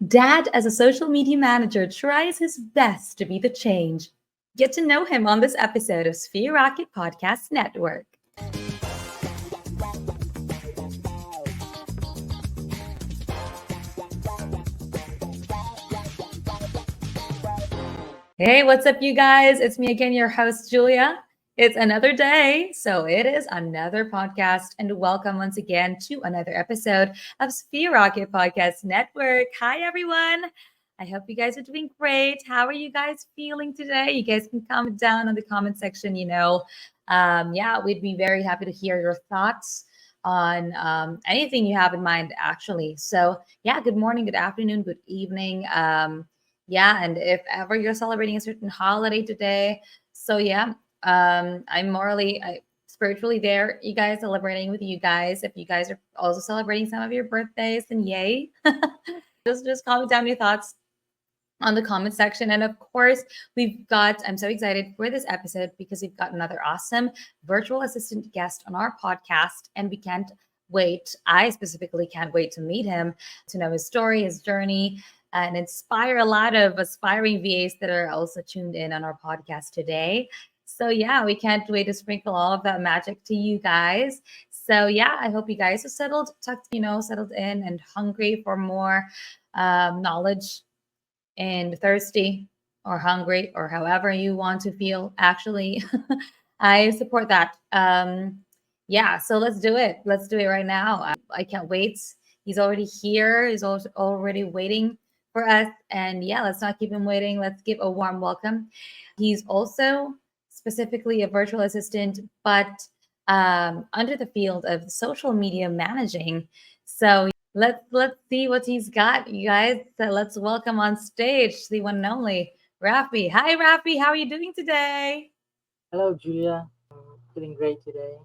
Dad, as a social media manager, tries his best to be the change. Get to know him on this episode of Sphere Rocket Podcast Network. Hey, what's up, you guys? It's me again, your host, Julia. It's another day, so it is another podcast, and welcome once again to another episode of Sphere Rocket Podcast Network. Hi, everyone. I hope you guys are doing great. How are you guys feeling today? You guys can comment down in the comment section. We'd be very happy to hear your thoughts on anything you have in mind, actually. So, yeah, good morning, good afternoon, good evening. And if ever you're celebrating a certain holiday today, I'm spiritually there, you guys, celebrating with you guys. If you guys are also celebrating some of your birthdays, then yay. just comment down your thoughts on the comment section. And of course, I'm so excited for this episode because we've got another awesome virtual assistant guest on our podcast, and we can't wait. I specifically can't wait to meet him, to know his story, his journey, and inspire a lot of aspiring VAs that are also tuned in on our podcast today. So yeah, we can't wait to sprinkle all of that magic to you guys. So yeah, I hope you guys are settled in and hungry for more knowledge, and thirsty or hungry, or however you want to feel. Actually, I support that. So let's do it. Let's do it right now. I can't wait. He's already here. He's also already waiting for us. And yeah, let's not keep him waiting. Let's give a warm welcome. He's also specifically a virtual assistant, but under the field of social media managing. So let's see what he's got, you guys. So let's welcome on stage the one and only Raphfe. Hi, Raphfe. How are you doing today? Hello, Julia. I'm feeling great today.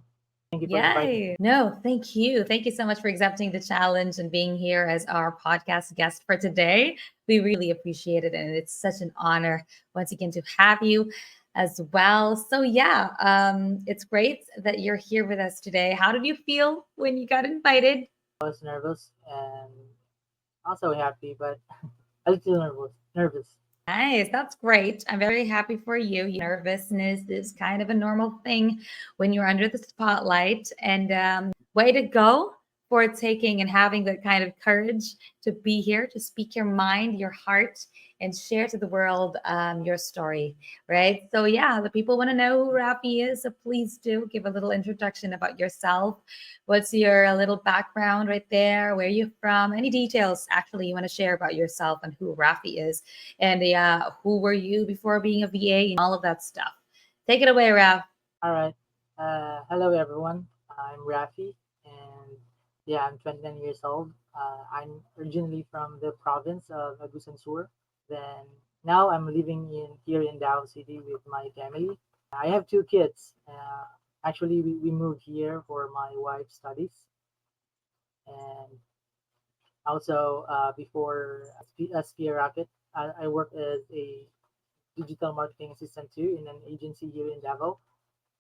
Thank you for inviting me. Yay. No, thank you. Thank you so much for accepting the challenge and being here as our podcast guest for today. We really appreciate it. And it's such an honor once again to have you as well. So yeah, it's great that you're here with us today. How did you feel when you got invited? I was nervous and also happy, but a little nervous. Nice. That's great. I'm very happy for you. Nervousness is kind of a normal thing when you're under the spotlight. And way to go for taking and having that kind of courage to be here, to speak your mind, your heart, and share to the world your story, right? So, yeah, the people want to know who Raphfe is. So, please do give a little introduction about yourself. What's your little background right there? Where you're from? Any details actually you want to share about yourself and who Raphfe is? And who were you before being a VA and all of that stuff? Take it away, Raph. All right. Hello, everyone. I'm Rafi, and yeah, I'm 29 years old. I'm originally from the province of Agusan Sur. Then now I'm living in here in Davao City with my family. I have two kids. Actually, we moved here for my wife's studies, and also before Sphere Rocket, I worked as a digital marketing assistant too in an agency here in Davao.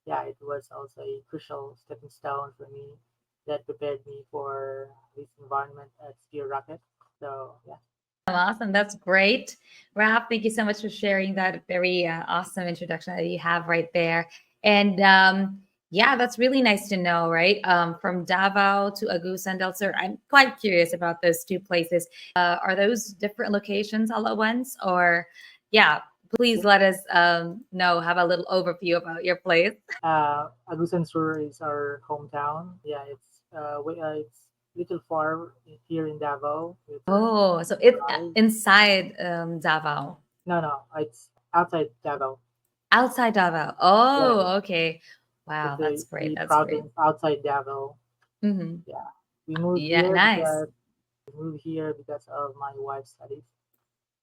Yeah, it was also a crucial stepping stone for me that prepared me for this environment at Sphere Rocket. So yeah. Awesome. That's great. Raph, thank you so much for sharing that very awesome introduction that you have right there. And yeah, that's really nice to know, right? From Davao to Agusan del Sur. I'm quite curious about those two places. Are those different locations all at once? Or, yeah, please let us know, have a little overview about your place. Agusan Sur is our hometown. Yeah, it's little far here in Davao. It's Oh, so it's drive. inside Davao, No, it's outside Davao. outside Davao. Yeah, Oh, okay. Wow, it's that's great. a That's great. province outside Davao. Hmm. Yeah, we moved Yeah, here nice. because of my wife's studies.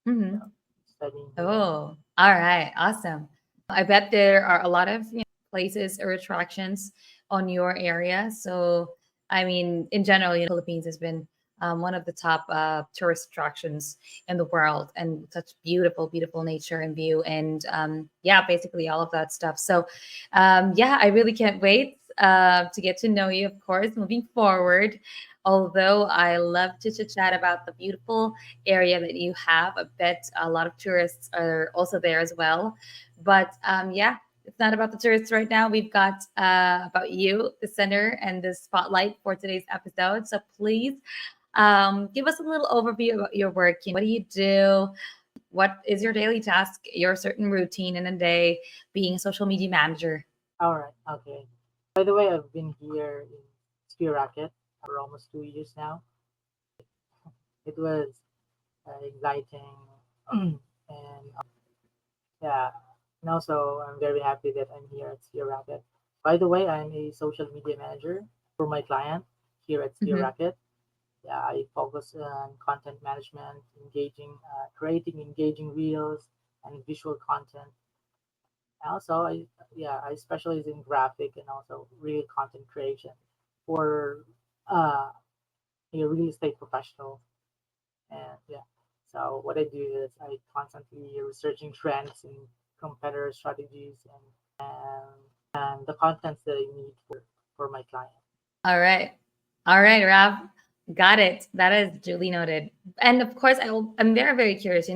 Hmm. So studying here. Oh, all right. Awesome. I bet there are a lot of places or attractions on your area. So, I mean, in general, Philippines has been one of the top tourist attractions in the world, and such beautiful, beautiful nature and view, and yeah, basically all of that stuff. So, yeah, I really can't wait to get to know you, of course, moving forward. Although I love to chit chat about the beautiful area that you have, I bet a lot of tourists are also there as well. But yeah, it's not about the tourists right now. We've got about you, the center and the spotlight for today's episode. So please give us a little overview about your work. What do you do? What is your daily task, your certain routine in a day being a social media manager? All right. Okay. By the way, I've been here in Spear Racket for almost 2 years now. It was exciting, and yeah, and also I'm very happy that I'm here at Spear Racket. By the way, I'm a social media manager for my client here at Spear Mhm. Racket. Yeah, I focus on content management, creating engaging reels and visual content. Also, I specialize in graphic and also real content creation for uh, a real estate professional. And yeah, so what I do is I constantly researching trends and competitor strategies and the contents that I need for my client. All right. All right, Rav. Got it. That is duly noted. And of course, I'm very, very curious.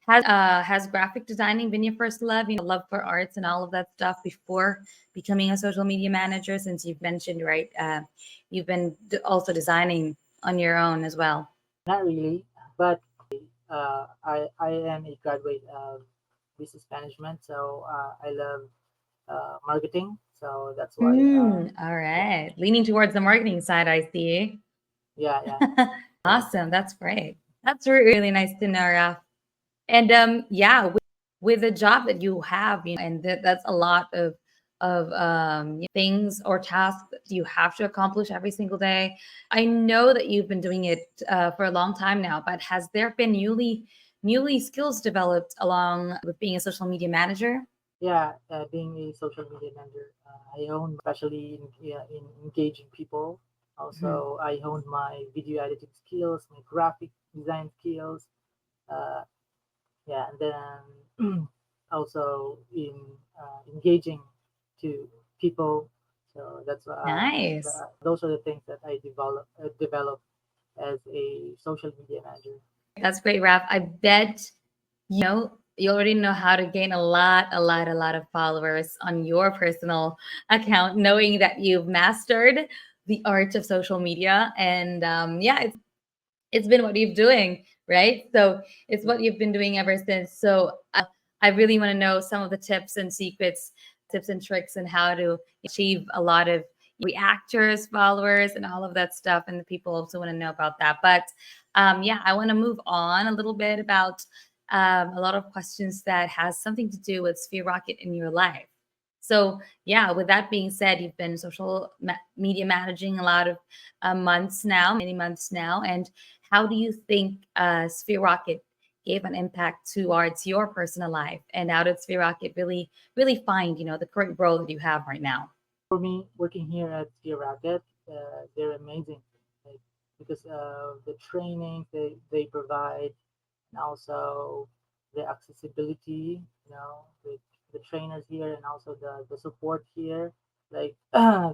Has graphic designing been your first love? Love for arts and all of that stuff before becoming a social media manager? Since you've mentioned, right, you've been also designing on your own as well. Not really, but I am a graduate of business management, so I love marketing. So that's why All yeah, right. Leaning towards the marketing side, I see. yeah. Awesome. That's great. That's really nice to know, Raf. And yeah, with the job that you have, and that's a lot of things or tasks that you have to accomplish every single day. I know that you've been doing it for a long time now, but has there been newly skills developed along with being a social media manager? Yeah, being a social media manager, I own especially in engaging people. Mhm. Also, I honed my video editing skills, my graphic design skills. Uh, yeah, and then also in engaging to people. So Nice. those are the things that I develop as a social media manager. That's great, Raf. I bet you already know how to gain a lot of followers on your personal account, knowing that you've mastered the art of social media. And yeah, it's been what you've doing, right? So it's what you've been doing ever since. So I really want to know some of the tips and secrets, tips and tricks, and how to achieve a lot of reactors, followers, and all of that stuff. And the people also want to know about that. But yeah, I want to move on a little bit about a lot of questions that has something to do with Sphere Rocket in your life. So yeah, with that being said, you've been media managing a lot of months now, many months now, and how do you think Sphere Rocket gave an impact towards your personal life? And how did Sphere Rocket really find, the current role that you have right now? For me, working here at Spear Racket, they're amazing, like, because of the training they provide, and also the accessibility, with the trainers here, and also the support here. Like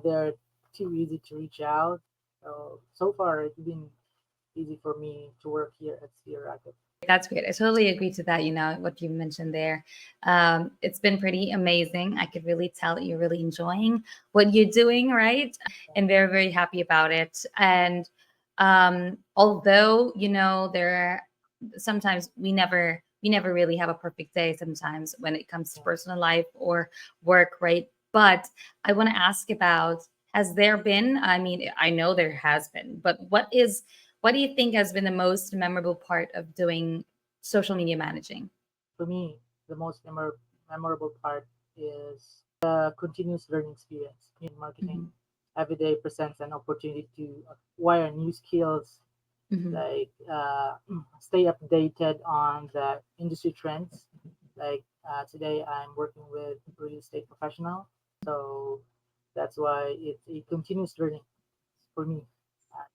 they're too easy to reach out. So far, it's been easy for me to work here at Spear Racket. That's great. I totally agree to that. What you mentioned there. It's been pretty amazing. I could really tell that you're really enjoying what you're doing, right? And very, very happy about it. And although, there sometimes we never really have a perfect day sometimes when it comes to Yeah. personal life or work, right? But I want to ask about, has there been, I mean, I know there has been, but what do you think has been the most memorable part of doing social media managing? For me, the most memorable part is the continuous learning experience in marketing. Mhm, Every day presents an opportunity to acquire new skills, mhm. like stay updated on the industry trends. Like today, I'm working with real estate professional, so that's why it's a continuous learning for me.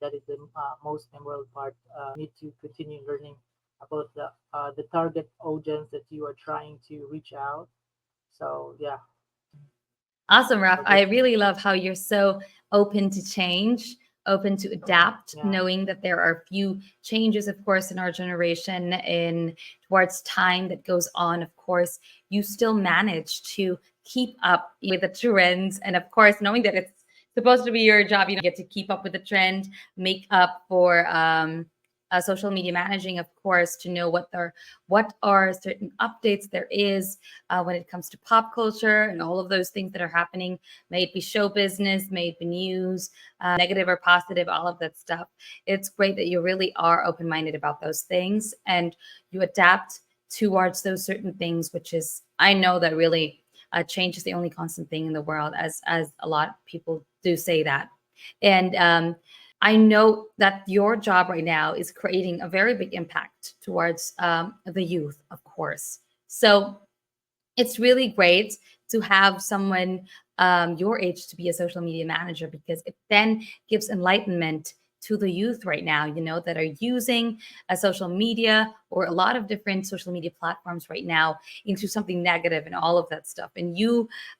That is the most memorable part. Need to continue learning about the target audience that you are trying to reach out. So yeah, Awesome, Raf. so I that's me. really love how you're so open to change, open to adapt, Yeah. knowing that there are a few changes, of course, in our generation in towards time that goes on. Of course, you still manage to keep up with the trends, and of course, knowing that it's supposed to be your job, you get to keep up with the trend, make up for social media managing, of course, to know what are certain updates there is when it comes to pop culture and all of those things that are happening. May it be show business, may it be news, negative or positive, all of that stuff. It's great that you really are open minded about those things and you adapt towards those certain things, which is, I know that really change is the only constant thing in the world, as a lot of people do say that. And I know that your job right now is creating a very big impact towards the youth, of course. So it's really great to have someone your age to be a social media manager, because it then gives enlightenment to the youth right now, that are using a social media or a lot of different social media platforms right now into something negative and all of that stuff. And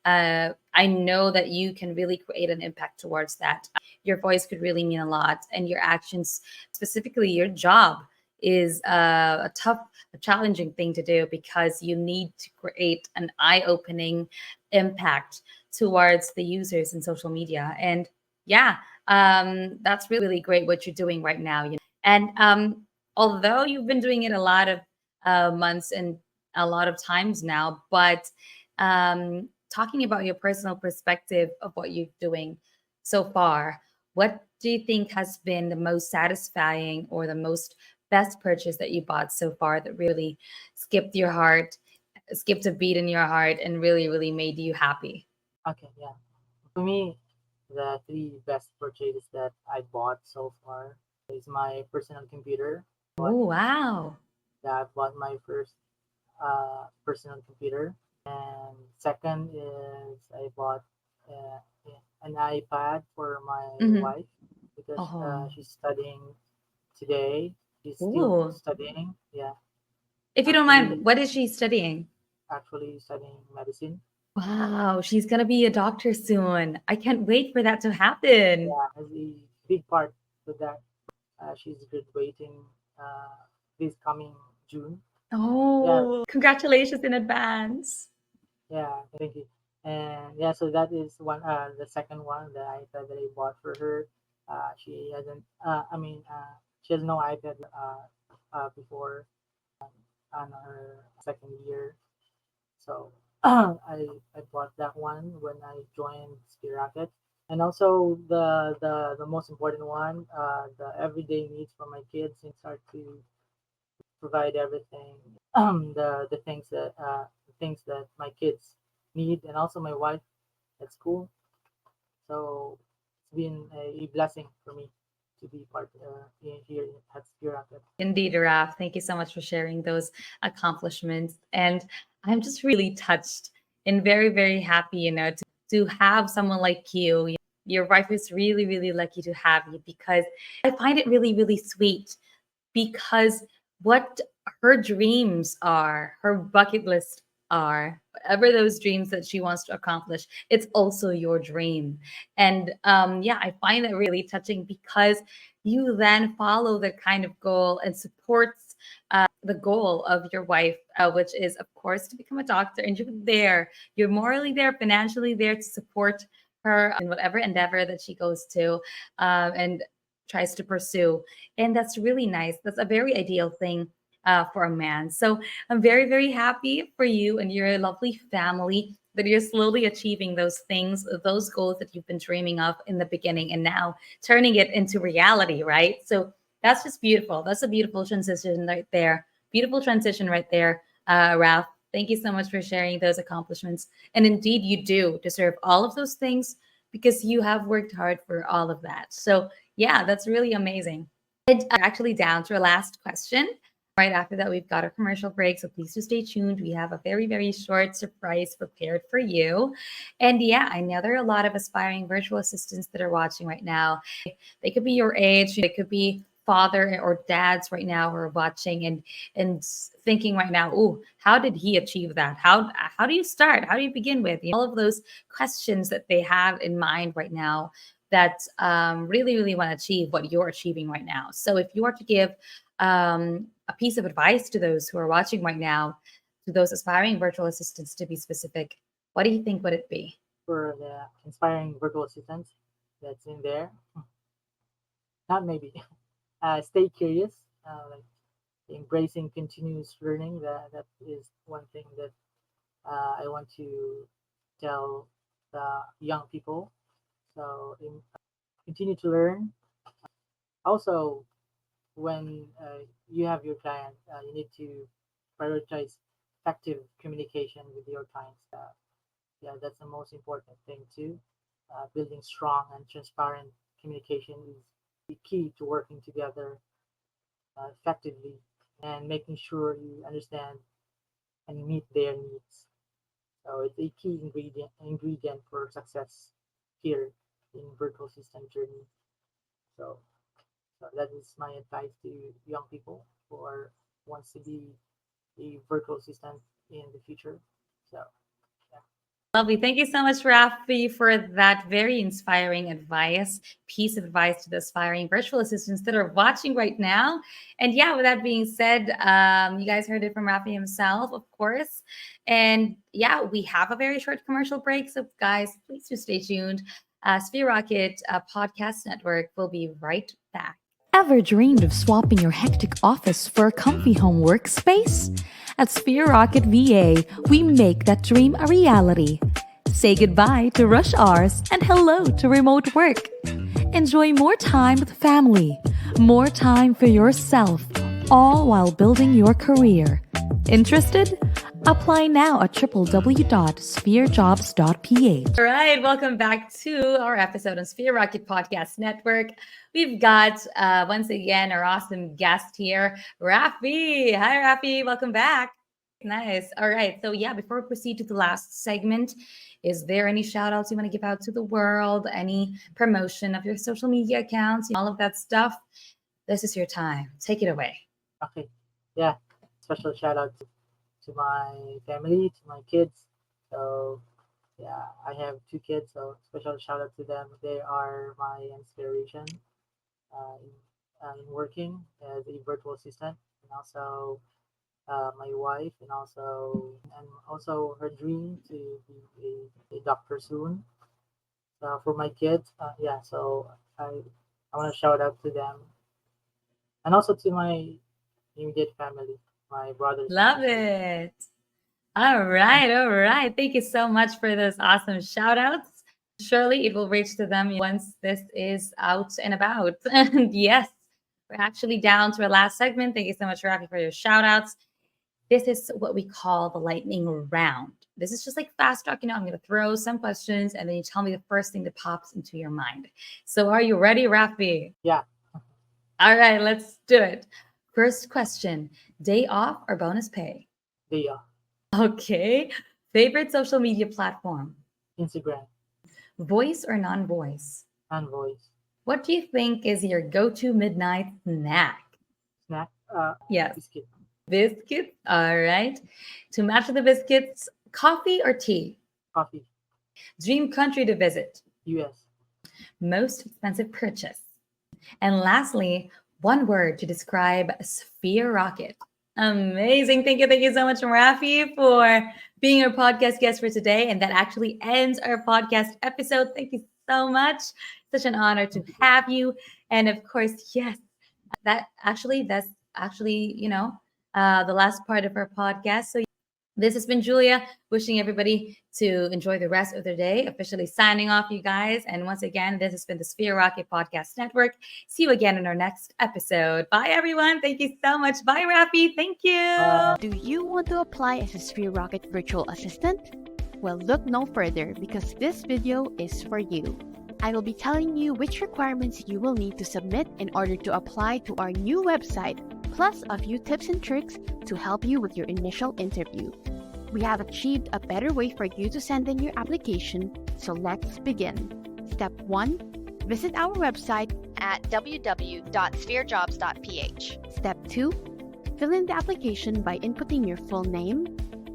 I know that you can really create an impact towards that. Your voice could really mean a lot, and your actions, specifically your job, is a tough, a challenging thing to do, because you need to create an eye-opening impact towards the users in social media. And yeah, that's really great what you're doing right now. And although you've been doing it a lot of months and a lot of times now, but talking about your personal perspective of what you're doing so far, what do you think has been the most satisfying or the most best purchase that you bought so far that really skipped your heart, skipped a beat in your heart, and really made you happy? Okay. Yeah. For me, the three best purchases that I bought so far is my personal computer. Oh, wow. Yeah, I bought my first personal computer, and second is I bought uh, an iPad for my Hmm. wife because Oh, she's studying today. She's still ooh. studying. Yeah, If you don't mind, actually, what is she studying? actually studying medicine. Wow, she's gonna be a doctor soon. I can't wait for that to happen. Yeah, has a big part to that. She's graduating uh, this coming June. Yeah, Oh, congratulations in advance. yeah, thank you. And yeah, so that is one. The second one, the iPad that I bought for her. She hasn't. She has no iPad before on her second year. So I bought that one when I joined Ski Rocket. And also the most important one, the everyday needs for my kids, and start to provide everything, the things that my kids need, and also my wife at school. So it's been a blessing for me to be part here at Ski Rocket. Indeed, Raf. Thank you so much for sharing those accomplishments. And I'm just really touched and very happy, to have someone like you. Your wife is really lucky to have you, because I find it really sweet, because what her dreams are, her bucket list are, whatever those dreams that she wants to accomplish, it's also your dream. And yeah, I find that really touching, because you then follow that kind of goal and supports the goal of your wife, which is, of course, to become a doctor. And you're morally there, financially there to support her in whatever endeavor that she goes to and tries to pursue. And that's really nice. That's a very ideal thing for a man. So I'm very happy for you and your lovely family that you're slowly achieving those things, those goals that you've been dreaming of in the beginning, and now turning it into reality, right? So that's just beautiful. That's a beautiful transition right there. Beautiful transition right there, Ralph. Thank you so much for sharing those accomplishments. And indeed, you do deserve all of those things, because you have worked hard for all of that. So yeah, that's really amazing. And actually down to our last question. Right after that, we've got a commercial break. So please do stay tuned. We have a very short surprise prepared for you. And yeah, I know there are a lot of aspiring virtual assistants that are watching right now. They could be your age, they could be father or dads right now who are watching and thinking right now, oh, how did he achieve that? How do you start? How do you begin with all of those questions that they have in mind right now? really, really want to achieve what you're achieving right now. So if you are to give a piece of advice to those who are watching right now, to those aspiring virtual assistants to be specific, what do you think would it be? For the inspiring virtual assistants that's in there, not maybe. Stay curious, like embracing continuous learning. That is one thing that I want to tell the young people. So continue to learn. Also, when you have your client, you need to prioritize effective communication with your clients. Yeah, that's the most important thing too. Building strong and transparent communication is the key to working together effectively and making sure you understand and meet their needs. So it's a key ingredient for success here in virtual system journey. So, so that is my advice to young people who are wants to be a virtual assistant in the future. So yeah. Lovely. Thank you so much, Raphfe, for that very inspiring piece of advice to the aspiring virtual assistants that are watching right now. And yeah, with that being said, you guys heard it from Raphfe himself, of course. And yeah, we have a very short commercial break. So guys, please do stay tuned. Sphere Rocket Podcast Network will be right back. Ever dreamed of swapping your hectic office for a comfy home workspace? At Sphere Rocket VA, we make that dream a reality. Say goodbye to rush hours and hello to remote work. Enjoy more time with family, more time for yourself, all while building your career. Interested? Apply now at www.spherejobs.ph. All right, welcome back to our episode on Sphere Rocket Podcast Network. We've got once again our awesome guest here, Raphfe. Hi, Raphfe. Welcome back. Nice. All right. So yeah, before we proceed to the last segment, is there any shout outs you want to give out to the world? Any promotion of your social media accounts? All of that stuff. This is your time. Take it away. Okay. Yeah. Special shout out to my family, to my kids. So yeah, I have 2 kids, so special shout out to them. They are my inspiration in working as a virtual assistant, and also my wife, and also her dream to be a doctor soon. For my kids, yeah. So I want to shout out to them, and also to my immediate family, my brothers and Love sisters. it. All right. All right. Thank you so much for those awesome shout outs. Surely it will reach to them once this is out and about. And yes, we're actually down to our last segment. Thank you so much, Raphfe, for your shout outs. This is what we call the lightning round. This is just like fast talk. I'm going to throw some questions and then you tell me the first thing that pops into your mind. So are you ready, Raphfe? Yeah. All right, let's do it. First question, day off or bonus pay? They are Okay. Favorite social media platform? Instagram Voice or non-voice? and voice What do you think is your go-to midnight snack? snack. Yes, Biscuit, biscuits. All right. To match the biscuits, coffee or tea? coffee, Dream country to visit? U.S. Most expensive purchase? And lastly, one word to describe Sphere Rocket. Amazing. Thank you so much, Raphfe, for being our podcast guest for today. And that actually ends our podcast episode. Thank you so much. Such an honor to have you. And of course, yes, that's actually, the last part of our podcast. So this has been Julia, wishing everybody to enjoy the rest of their day. Officially signing off, you guys. And once again, this has been the Sphere Rocket Podcast Network. See you again in our next episode. Bye, everyone. Thank you so much. Bye, Raphfe. Thank you. Do you want to apply as a Sphere Rocket virtual assistant? Well, look no further because this video is for you. I will be telling you which requirements you will need to submit in order to apply to our new website, plus a few tips and tricks to help you with your initial interview. We have achieved a better way for you to send in your application, so let's begin. Step 1. Visit our website at www.spherejobs.ph. Step 2. Fill in the application by inputting your full name,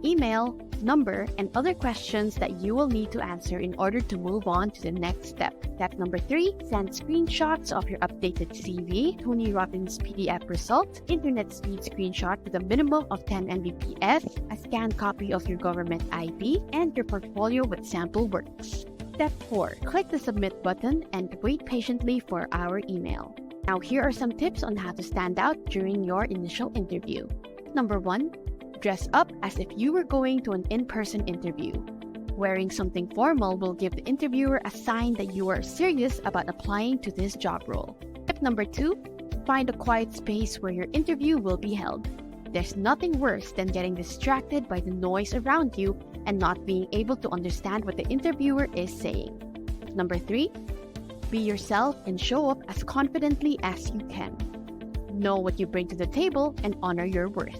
email, number, and other questions that you will need to answer in order to move on to the next step. Step number 3, send screenshots of your updated CV, Tony Robbins PDF result, internet speed screenshot with a minimum of 10 Mbps, a scanned copy of your government ID, and your portfolio with sample works. Step 4, click the submit button and wait patiently for our email. Now here are some tips on how to stand out during your initial interview. Number 1, dress up as if you were going to an in-person interview. Wearing something formal will give the interviewer a sign that you are serious about applying to this job role. Tip number 2, find a quiet space where your interview will be held. There's nothing worse than getting distracted by the noise around you and not being able to understand what the interviewer is saying. Number 3, be yourself and show up as confidently as you can. Know what you bring to the table and honor your worth.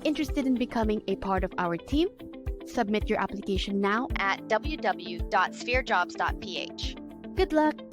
Interested in becoming a part of our team? Submit your application now at www.spherejobs.ph. Good luck!